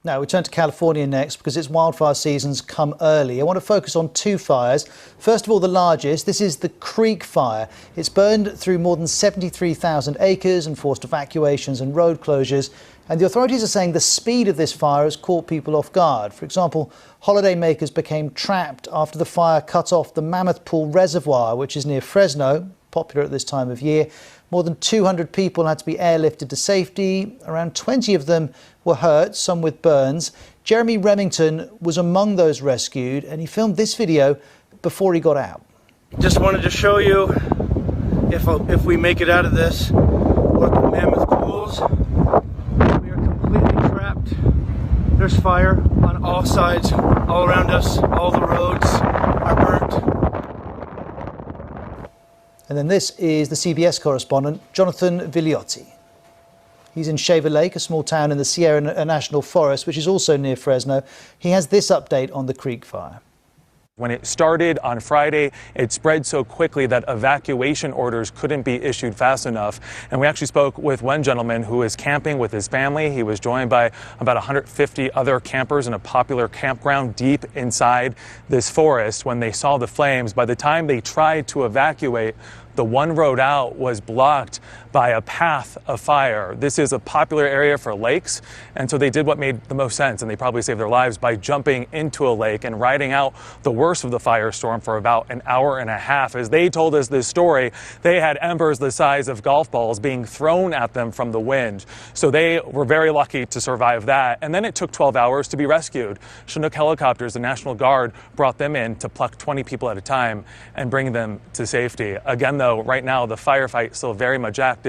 Now we turn to California next because its wildfire season's come early. I want to focus on two fires. First of all, the largest. This is the Creek Fire. It's burned through more than 73,000 acres and forced evacuations and road closures. And the authorities are saying the speed of this fire has caught people off guard. For example, holidaymakers became trapped after the fire cut off the Mammoth Pool Reservoir, which is near Fresno, popular at this time of year. More than 200 people had to be airlifted to safety. Around 20 of them were hurt, some with burns. Jeremy Remington was among those rescued, and he filmed this video before he got out. Just wanted to show you if we make it out of this. Look at Mammoth Pools. We are completely trapped. There's fire on all sides, all around us. All the roads are burnt. And then this is the CBS correspondent, Jonathan Vigliotti. He's in Shaver Lake, a small town in the Sierra National Forest, which is also near Fresno. He has this update on the Creek Fire. When it started on Friday, it spread so quickly that evacuation orders couldn't be issued fast enough. And we actually spoke with one gentleman who is camping with his family. He was joined by about 150 other campers in a popular campground deep inside this forest. When they saw the flames, by the time they tried to evacuate, the one road out was blocked by a path of fire. This is a popular area for lakes, and so they did what made the most sense, and they probably saved their lives by jumping into a lake and riding out the worst of the firestorm for about an hour and a half. As they told us this story, they had embers the size of golf balls being thrown at them from the wind. So they were very lucky to survive that. And then it took 12 hours to be rescued. Chinook helicopters, the National Guard, brought them in to pluck 20 people at a time and bring them to safety. Again, though, right now the firefight is still very much active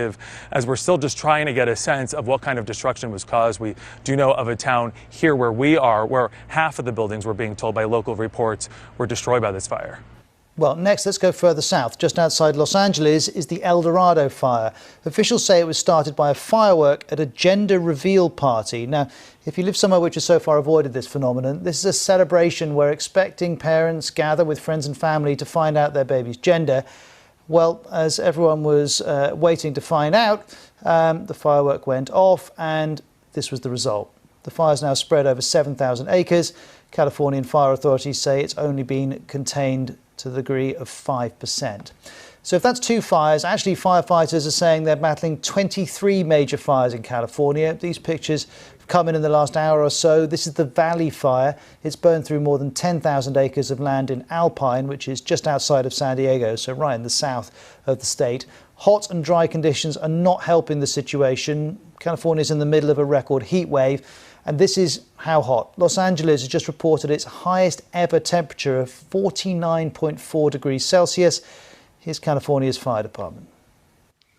as we're still just trying to get a sense of what kind of destruction was caused. We do know of a town here where we are where half of the buildings, we're being told by local reports, were destroyed by this fire. Well, next, let's go further south. Just outside Los Angeles is the El Dorado fire. Officials say it was started by a firework at a gender reveal party. Now, if you live somewhere which has so far avoided this phenomenon, this is a celebration where expecting parents gather with friends and family to find out their baby's gender. Well, as everyone was waiting to find out, the firework went off and this was the result. The fire's now spread over 7,000 acres. Californian fire authorities say it's only been contained to the degree of 5%. So if that's two fires, actually firefighters are saying they're battling 23 major fires in California. These pictures have come in the last hour or so. This is the Valley Fire. It's burned through more than 10,000 acres of land in Alpine, which is just outside of San Diego, so right in the south of the state. Hot and dry conditions are not helping the situation. California is in the middle of a record heat wave. And this is how hot. Los Angeles has just reported its highest ever temperature of 49.4 degrees Celsius. Here's California's fire department.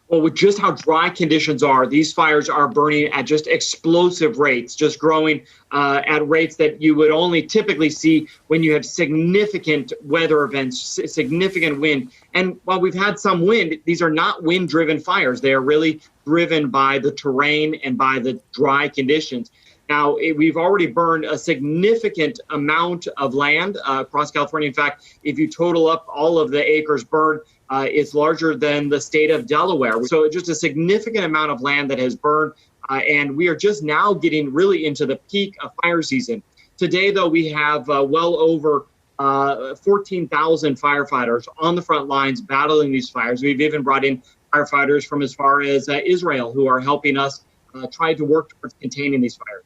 Well, with just how dry conditions are, these fires are burning at just explosive rates, just growing at rates that you would only typically see when you have significant weather events, significant wind. And while we've had some wind, these are not wind-driven fires. They are really driven by the terrain and by the dry conditions. Now, we've already burned a significant amount of land across California. In fact, if you total up all of the acres burned, it's larger than the state of Delaware. So just a significant amount of land that has burned. And we are just now getting really into the peak of fire season. Today, though, we have well over 14,000 firefighters on the front lines battling these fires. We've even brought in firefighters from as far as Israel who are helping us try to work towards containing these fires.